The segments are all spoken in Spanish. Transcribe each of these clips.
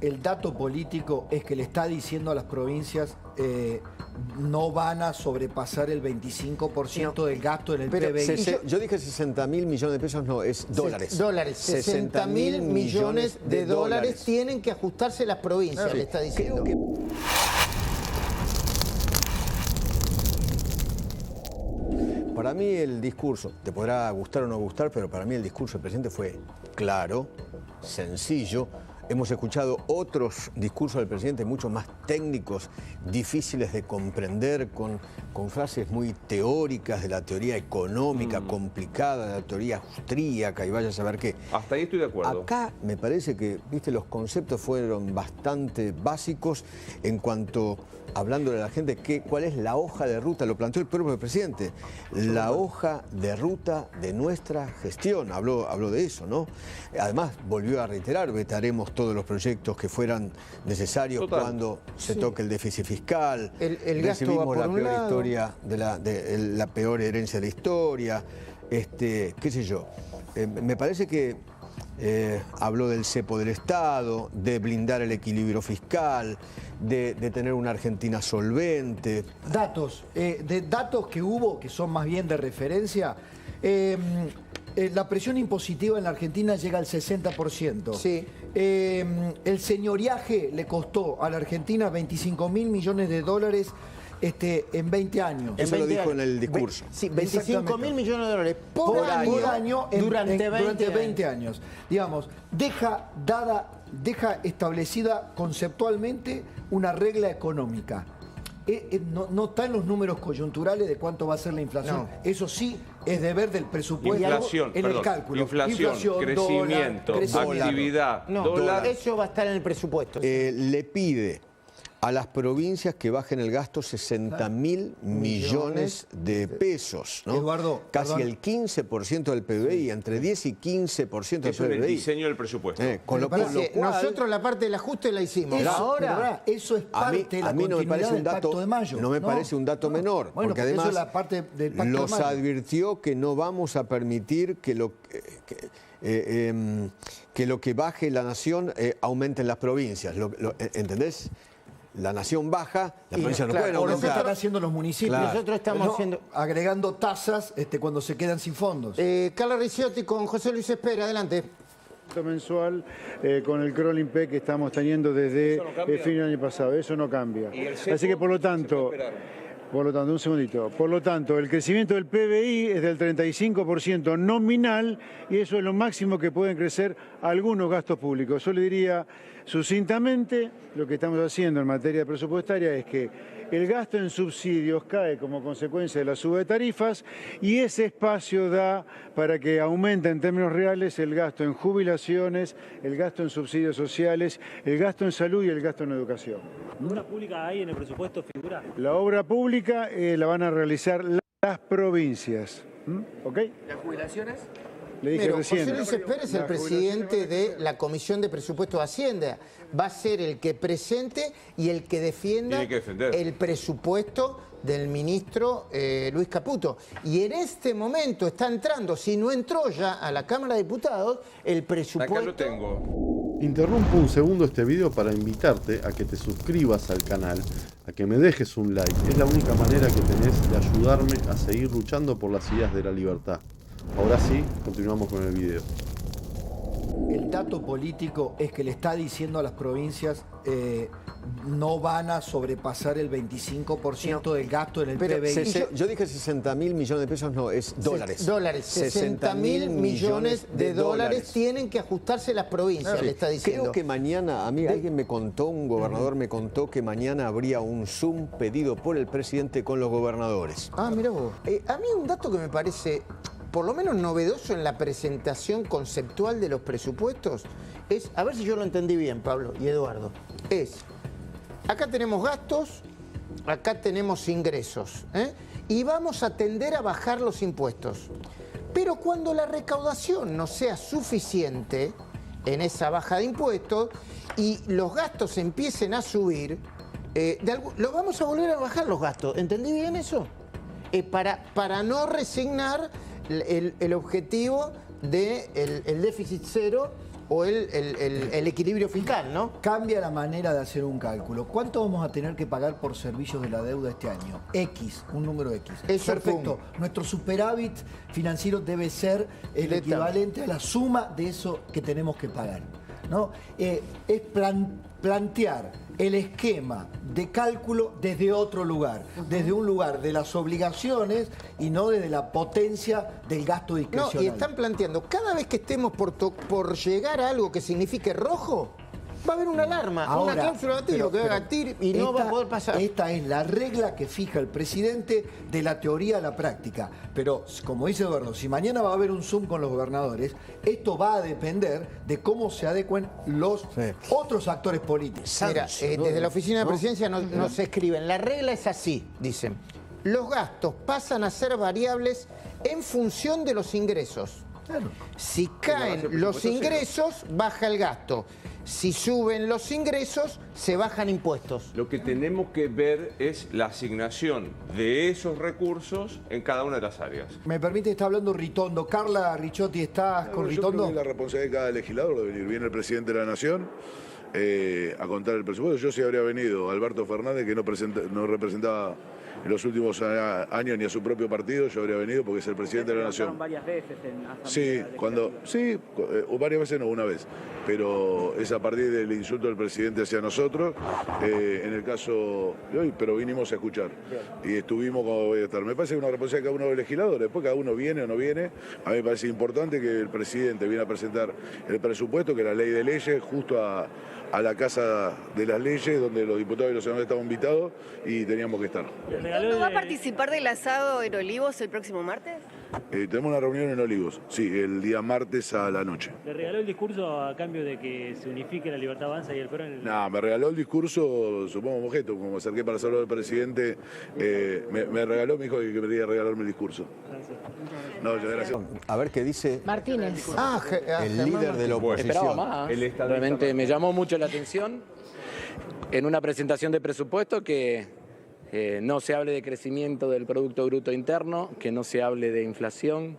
el dato político es que le está diciendo a las provincias no van a sobrepasar el 25% del gasto en el PBI. Yo dije 60.000 millones de pesos, no, es dólares. Dólares, 60.000 millones de dólares tienen que ajustarse las provincias, le está diciendo. Para mí el discurso, te podrá gustar o no gustar, pero para mí el discurso del presidente fue claro, sencillo. Hemos escuchado otros discursos del presidente mucho más técnicos, difíciles de comprender, con frases muy teóricas de la teoría económica, complicada, de la teoría austríaca, y vaya a saber qué. Hasta ahí estoy de acuerdo. Acá me parece que, viste, los conceptos fueron bastante básicos en cuanto, hablándole a la gente, cuál es la hoja de ruta, lo planteó el propio presidente, la hoja de ruta de nuestra gestión, habló de eso, ¿no? Además, volvió a reiterar, vetaremos todos los proyectos que fueran necesarios cuando se toque el déficit fiscal, el gasto va por un lado, la peor herencia de la historia, qué sé yo. Me parece que habló del cepo del Estado, de blindar el equilibrio fiscal, de tener una Argentina solvente. Datos que hubo, que son más bien de referencia. La presión impositiva en la Argentina llega al 60%. Sí. El señoriaje le costó a la Argentina 25.000 millones de dólares en 20 años. Eso lo dijo en el discurso. Sí, 25.000 millones de dólares por año durante 20 años. Digamos, deja establecida conceptualmente una regla económica. No está en los números coyunturales de cuánto va a ser la inflación. No. Eso sí es deber del presupuesto en el cálculo. Inflación, crecimiento, actividad, dólar. Eso va a estar en el presupuesto. Le pide a las provincias que bajen el gasto 60.000 millones de pesos, ¿no? Eduardo, casi el 15% del PBI, entre 10 y 15% del Eso PBI. es el diseño del presupuesto. Con lo cual, nosotros la parte del ajuste la hicimos. Ahora, eso es parte de la continuidad del Pacto de Mayo. No me parece un dato menor, bueno, porque además eso es la parte del Pacto de los Mayo. advirtió que no vamos a permitir que lo que baje la nación aumente en las provincias. ¿Entendés? La nación baja, la provincia no puede aumentar. Lo que están haciendo los municipios. Claro. Nosotros estamos haciendo... agregando tasas cuando se quedan sin fondos. Carla Ricciotti con José Luis Espera, adelante. Mensual con el crawling P que estamos teniendo desde el fin del año pasado. Eso no cambia. Así que por lo tanto, un segundito. Por lo tanto, el crecimiento del PBI es del 35% nominal y eso es lo máximo que pueden crecer algunos gastos públicos. Yo le diría sucintamente, lo que estamos haciendo en materia presupuestaria es que el gasto en subsidios cae como consecuencia de la suba de tarifas y ese espacio da para que aumente en términos reales el gasto en jubilaciones, el gasto en subsidios sociales, el gasto en salud y el gasto en educación. ¿La obra pública hay en el presupuesto, figura? La obra pública la van a realizar las provincias. ¿Ok? ¿Las jubilaciones? Le dije recién. José Luis Espera es el presidente de la Comisión de Presupuestos de Hacienda. Va a ser el que presente y el que defienda el presupuesto del ministro Luis Caputo. Y en este momento está entrando, si no entró ya a la Cámara de Diputados, el presupuesto... Acá lo tengo. Interrumpo un segundo este video para invitarte a que te suscribas al canal, a que me dejes un like. Es la única manera que tenés de ayudarme a seguir luchando por las ideas de la libertad. Ahora sí, continuamos con el video. El dato político es que le está diciendo a las provincias no van a sobrepasar el 25% del gasto en el PBI. Yo dije 60.000 millones de pesos, no, es dólares. Dólares, 60.000 millones de dólares tienen que ajustarse las provincias, le está diciendo. Creo que mañana, a mí alguien me contó, un gobernador me contó que mañana habría un Zoom pedido por el presidente con los gobernadores. Ah, mirá vos. A mí un dato que me parece... por lo menos novedoso en la presentación conceptual de los presupuestos es, a ver si yo lo entendí bien, Pablo y Eduardo, acá tenemos gastos, acá tenemos ingresos, y vamos a tender a bajar los impuestos. Pero cuando la recaudación no sea suficiente en esa baja de impuestos y los gastos empiecen a subir, lo vamos a volver a bajar los gastos. ¿Entendí bien eso? Para no resignar el objetivo del déficit cero o el equilibrio fiscal, ¿no? Cambia la manera de hacer un cálculo. ¿Cuánto vamos a tener que pagar por servicios de la deuda este año? X, un número X. Eso, perfecto. Nuestro superávit financiero debe ser el equivalente a la suma de eso que tenemos que pagar, ¿no? Es plantear el esquema de cálculo desde otro lugar, desde un lugar de las obligaciones y no desde la potencia del gasto discrecional. No, y están planteando, cada vez que estemos por llegar a algo que signifique rojo, va a haber una alarma, ahora, una cláusula de gatillo que va a gatir y no va a poder pasar. Esta es la regla que fija el presidente de la teoría a la práctica. Pero, como dice Eduardo, si mañana va a haber un Zoom con los gobernadores, esto va a depender de cómo se adecuen los otros actores políticos. Mira, desde la oficina de presidencia nos escriben, la regla es así, dicen, los gastos pasan a ser variables en función de los ingresos. Claro. Si caen los ingresos, baja el gasto. Si suben los ingresos, se bajan impuestos. Lo que tenemos que ver es la asignación de esos recursos en cada una de las áreas. Me permite, está hablando Ritondo. Carla Ricciotti, ¿estás con Ritondo? Yo creo que la responsabilidad de cada legislador de venir. Viene el presidente de la Nación a contar el presupuesto. Yo sí habría venido Alberto Fernández, que no representaba en los últimos años ni a su propio partido, yo habría venido porque es el presidente de la Nación. Varias veces en varias veces no, una vez. Pero es a partir del insulto del presidente hacia nosotros, en el caso de hoy, pero vinimos a escuchar. Y estuvimos como voy a estar. Me parece que es una responsabilidad de cada uno de los legisladores. Después cada uno viene o no viene. A mí me parece importante que el presidente viene a presentar el presupuesto, que es la ley de leyes, justo a la Casa de las Leyes, donde los diputados y los senadores estaban invitados y teníamos que estar. ¿No va a participar del asado en Olivos el próximo martes? Tenemos una reunión en Olivos, sí, el día martes a la noche. ¿Le regaló el discurso a cambio de que se unifique la Libertad Avanza y el PRO en el... No, me regaló el discurso, supongo objeto, como me acerqué para saludar al presidente, me regaló, me dijo que quería regalarme el discurso. Gracias. No, gracias. A ver qué dice Martínez. El líder de la oposición. Esperaba más. Realmente me llamó mucho la atención en una presentación de presupuesto que no se hable de crecimiento del Producto Bruto Interno, que no se hable de inflación,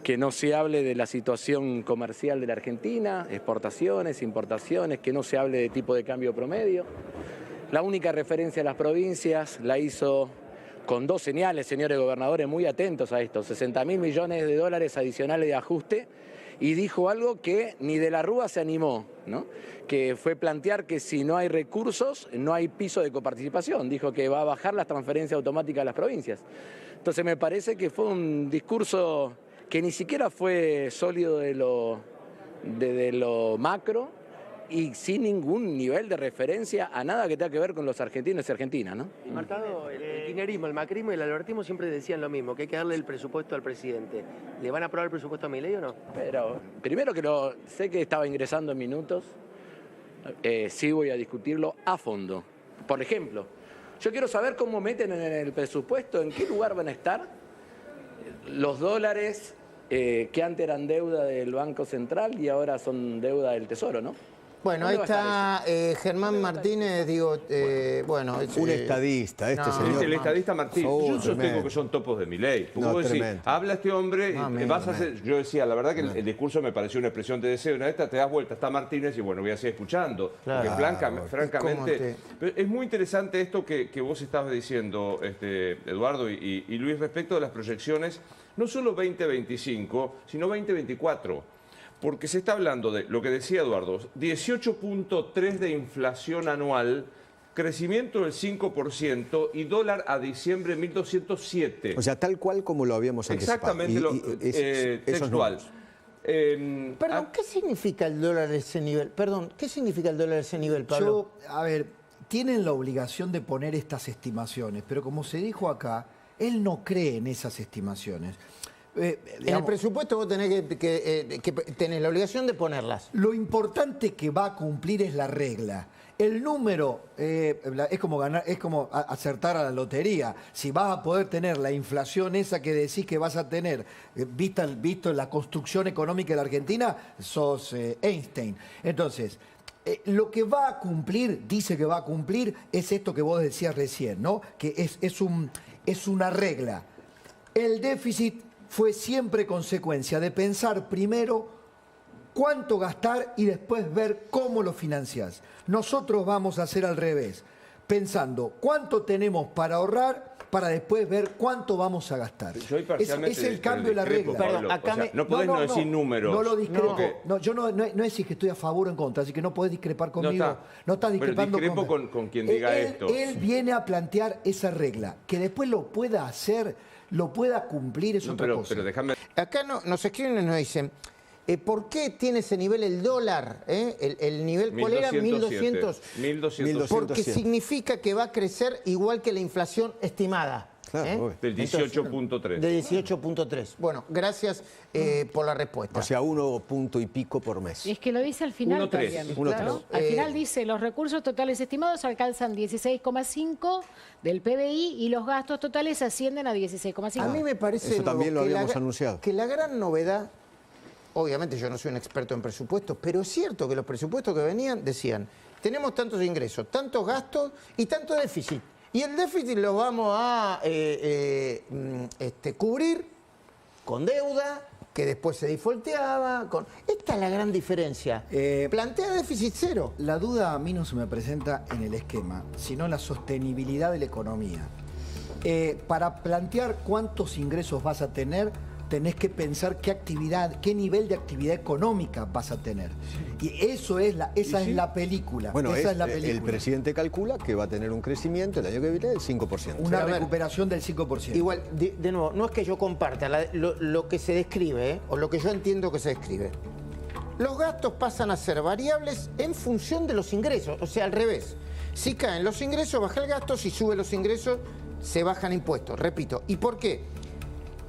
que no se hable de la situación comercial de la Argentina, exportaciones, importaciones, que no se hable de tipo de cambio promedio. La única referencia a las provincias la hizo con dos señales, señores gobernadores, muy atentos a esto, 60.000 millones de dólares adicionales de ajuste, y dijo algo que ni de la Rúa se animó, ¿no? Que fue plantear que si no hay recursos, no hay piso de coparticipación. Dijo que va a bajar las transferencias automáticas a las provincias. Entonces me parece que fue un discurso que ni siquiera fue sólido de lo macro y sin ningún nivel de referencia a nada que tenga que ver con los argentinos y argentinas, ¿no? Y marcado, el kirchnerismo, el macrismo y el albertismo siempre decían lo mismo, que hay que darle el presupuesto al presidente. ¿Le van a aprobar el presupuesto a Milei o no? Pero primero que sé que estaba ingresando en minutos, sí voy a discutirlo a fondo. Por ejemplo, yo quiero saber cómo meten en el presupuesto, en qué lugar van a estar los dólares que antes eran deuda del Banco Central y ahora son deuda del Tesoro, ¿no? Bueno, ahí está Germán Martínez, bueno... un estadista, señor. Es el estadista Martínez. Yo sostengo que son topos de Milei. Vos decís, habla este hombre, vas a hacer... Yo decía, la verdad que el discurso me pareció una expresión de deseo. Una vez te das vuelta, está Martínez y bueno, voy a seguir escuchando. Porque francamente... Pero es muy interesante esto que vos estabas diciendo, Eduardo y Luis, respecto de las proyecciones, no solo 2025, sino 2024. Porque se está hablando de, lo que decía Eduardo, 18.3 de inflación anual, crecimiento del 5% y dólar a diciembre 1.207. O sea, tal cual como lo habíamos anticipado. Exactamente, textual. Perdón, ¿qué significa el dólar a ese nivel? Perdón, ¿qué significa el dólar a ese nivel, Pablo? Tienen la obligación de poner estas estimaciones, pero como se dijo acá, él no cree en esas estimaciones. En el presupuesto vos tenés que tenés la obligación de ponerlas. Lo importante que va a cumplir es la regla. El número es como acertar a la lotería. Si vas a poder tener la inflación esa que decís que vas a tener, visto la construcción económica de la Argentina, sos Einstein. Entonces, lo que va a cumplir, dice que va a cumplir, es esto que vos decías recién, ¿no? Que es una regla. El déficit fue siempre consecuencia de pensar primero cuánto gastar y después ver cómo lo financiás. Nosotros vamos a hacer al revés, pensando cuánto tenemos para ahorrar para después ver cuánto vamos a gastar. Es el cambio de la regla. Pablo, no podés no decir números. No lo discrepo. No, yo no es decir que estoy a favor o en contra, así que no podés discrepar conmigo. No estás discrepando. Pero discrepo con quien diga esto. Él viene a plantear esa regla. Que después lo pueda hacer, lo pueda cumplir, es otra cosa. Pero déjame... Acá nos escriben y nos dicen... ¿Por qué tiene ese nivel el dólar? ¿El nivel cuál era? 1200. Porque significa que va a crecer igual que la inflación estimada. Claro, del 18.3. De 18.3. Bueno, gracias por la respuesta. O sea, 1 punto y pico por mes. Es que lo dice al final también. Claro. Al final dice, los recursos totales estimados alcanzan 16,5 del PBI y los gastos totales ascienden a 16,5. A mí me parece eso también lo habíamos anunciado. Que la gran novedad... Obviamente yo no soy un experto en presupuestos, pero es cierto que los presupuestos que venían decían, tenemos tantos ingresos, tantos gastos y tanto déficit. Y el déficit lo vamos a cubrir con deuda, que después se defaulteaba. Esta es la gran diferencia. Plantea déficit cero. La duda a mí no se me presenta en el esquema, sino en la sostenibilidad de la economía. Para plantear cuántos ingresos vas a tener, tenés que pensar qué nivel de actividad económica vas a tener. Y esa es la película. Bueno, esa es la película. El presidente calcula que va a tener un crecimiento el año que viene del 5%. Una recuperación del 5%. Igual, de nuevo, no es que yo comparta lo que se describe, o lo que yo entiendo que se describe. Los gastos pasan a ser variables en función de los ingresos, o sea, al revés. Si caen los ingresos, baja el gasto, si suben los ingresos, se bajan impuestos. Repito, ¿y por qué?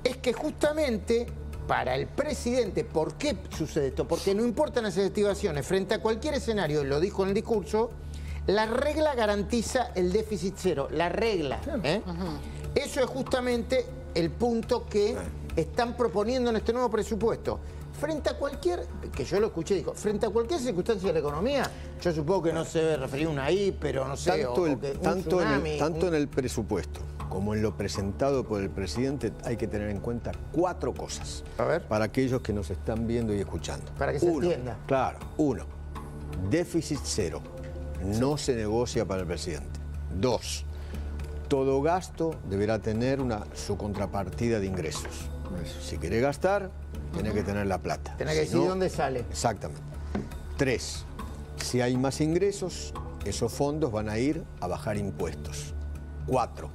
Es que justamente para el presidente, ¿por qué sucede esto? Porque no importan las estimaciones, frente a cualquier escenario, lo dijo en el discurso, la regla garantiza el déficit cero, la regla. Eso es justamente el punto que están proponiendo en este nuevo presupuesto. Frente a cualquier, que yo lo escuché, dijo, frente a cualquier circunstancia de la economía, yo supongo que no se debe referir a una hiper, no sé, tanto en el presupuesto como en lo presentado por el presidente, hay que tener en cuenta 4 cosas. A ver. Para aquellos que nos están viendo y escuchando. Para que se entienda. Claro. 1. Déficit cero. No se negocia para el presidente. 2. Todo gasto deberá tener su contrapartida de ingresos. Si quiere gastar, tiene que tener la plata. Tiene que decir dónde sale. Exactamente. 3. Si hay más ingresos, esos fondos van a ir a bajar impuestos. 4.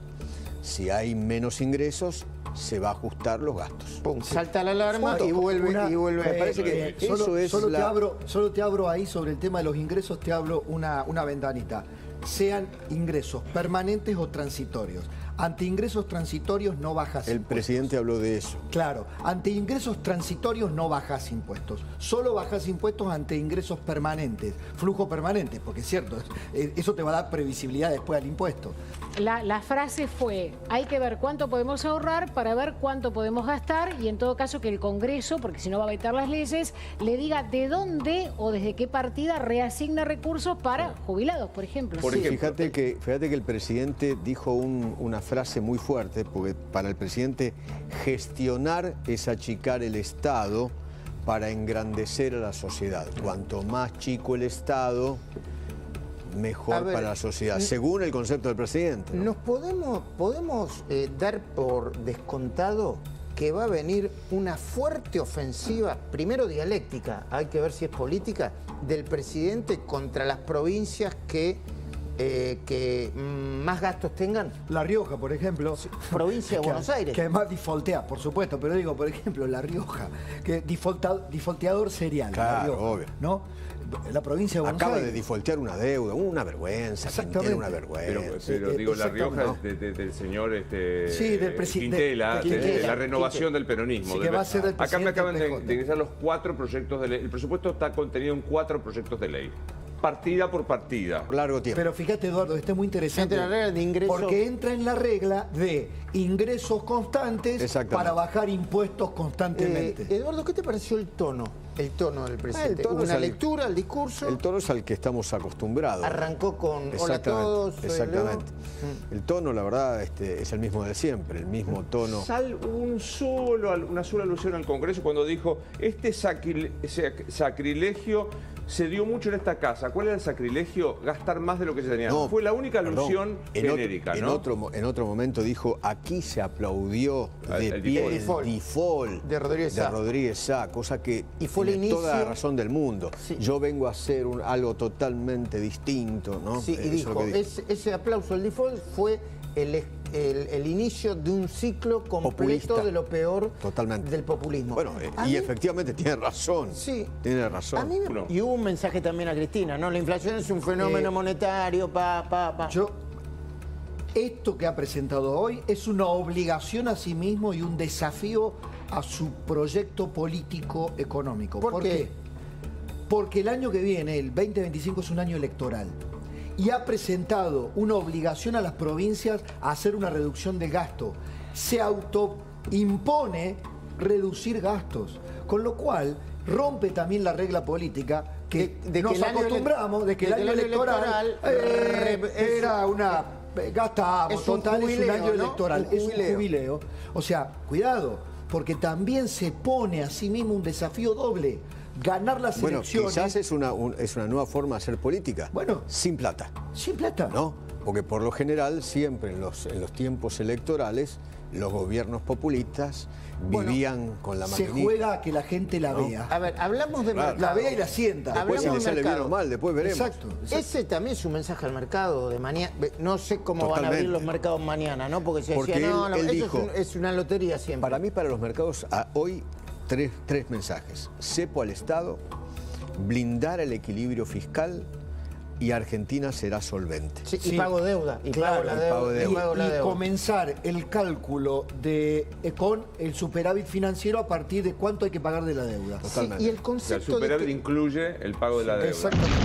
Si hay menos ingresos, se va a ajustar los gastos. Pum, salta la alarma y vuelve. Me parece que eso es solo te abro ahí sobre el tema de los ingresos, te abro una ventanita. Sean ingresos permanentes o transitorios. Ante ingresos transitorios no bajas impuestos. El presidente habló de eso. Claro, ante ingresos transitorios no bajas impuestos. Solo bajas impuestos ante ingresos permanentes, flujo permanente, porque es cierto, eso te va a dar previsibilidad después al impuesto. La frase fue, hay que ver cuánto podemos ahorrar para ver cuánto podemos gastar y en todo caso que el Congreso, porque si no va a vetar las leyes, le diga de dónde o desde qué partida reasigna recursos para jubilados, por ejemplo. Fíjate que el presidente dijo una frase muy fuerte, porque para el presidente gestionar es achicar el Estado para engrandecer a la sociedad. Cuanto más chico el Estado, mejor para la sociedad, según el concepto del presidente. ¿Nos podemos dar por descontado que va a venir una fuerte ofensiva, primero dialéctica, hay que ver si es política, del presidente contra las provincias que más gastos tengan? La Rioja, por ejemplo. Provincia de Buenos Aires. Que además defaultea, por supuesto, pero digo, por ejemplo, La Rioja, que defaulteador serial. Claro, La Rioja, obvio. ¿no? La provincia de Buenos Acaba Aires. de defaultear una deuda, una vergüenza. Exactamente. Una vergüenza. Pero digo, La Rioja del señor del presidente Quintela, de la renovación del peronismo. Sí, que va a ser el acá me acaban de PJ. ingresar los 4 proyectos de ley. El presupuesto está contenido en 4 proyectos de ley. Partida por partida. Largo tiempo. Pero fíjate, Eduardo, este es muy interesante. Entra en la regla de ingresos. Porque entra en la regla de ingresos constantes para bajar impuestos constantemente. Eduardo, ¿qué te pareció el tono? el tono del presidente? ¿Una lectura, el discurso? El tono es al que estamos acostumbrados. Arrancó con hola a todos, soy exactamente. El tono, la verdad, es el mismo de siempre, el mismo tono. Una sola alusión al Congreso cuando dijo, este sacrilegio se dio mucho en esta casa. ¿Cuál era el sacrilegio? Gastar más de lo que se tenía. No, fue la única alusión genérica, ¿no? En otro momento dijo, aquí se aplaudió de pie el default de Rodríguez Sá, cosa que y fue tiene toda la razón del mundo. Sí. Yo vengo a hacer algo totalmente distinto, ¿no? Sí, y dijo, ese aplauso al default fue el inicio de un ciclo completo populista, de lo peor del populismo. Bueno, efectivamente tiene razón. Sí. Tiene razón. Y hubo un mensaje también a Cristina, ¿no? La inflación es un fenómeno monetario, Esto que ha presentado hoy es una obligación a sí mismo y un desafío a su proyecto político económico. ¿Por qué? Porque el año que viene, el 2025, es un año electoral. Y ha presentado una obligación a las provincias a hacer una reducción de gasto. Se autoimpone reducir gastos, con lo cual rompe también la regla política que nos acostumbramos de que el año electoral era una... Gastábamos, total, es un año electoral, es un jubileo. O sea, cuidado, porque también se pone a sí mismo un desafío doble. Ganar las elecciones. Quizás es una nueva forma de hacer política. Bueno. Sin plata. Sin plata. ¿No? Porque por lo general, siempre en los tiempos electorales, los gobiernos populistas vivían con la maquinita. Se juega a que la gente la vea. A ver, hablamos de mercado. La vea y la sienta. Después si le sale bien o mal, después veremos. Exacto. Ese también es un mensaje al mercado de mañana. No sé cómo van a abrir los mercados mañana, ¿no? Porque se decía, él dijo, es una lotería siempre. Para mí, para los mercados, hoy, tres mensajes. Cepo al Estado, blindar el equilibrio fiscal y Argentina será solvente. Sí, y pago deuda. Y pago la deuda. Y comenzar el cálculo con el superávit financiero a partir de cuánto hay que pagar de la deuda. Totalmente. Sí, y el concepto el superávit incluye el pago de la deuda. Exactamente.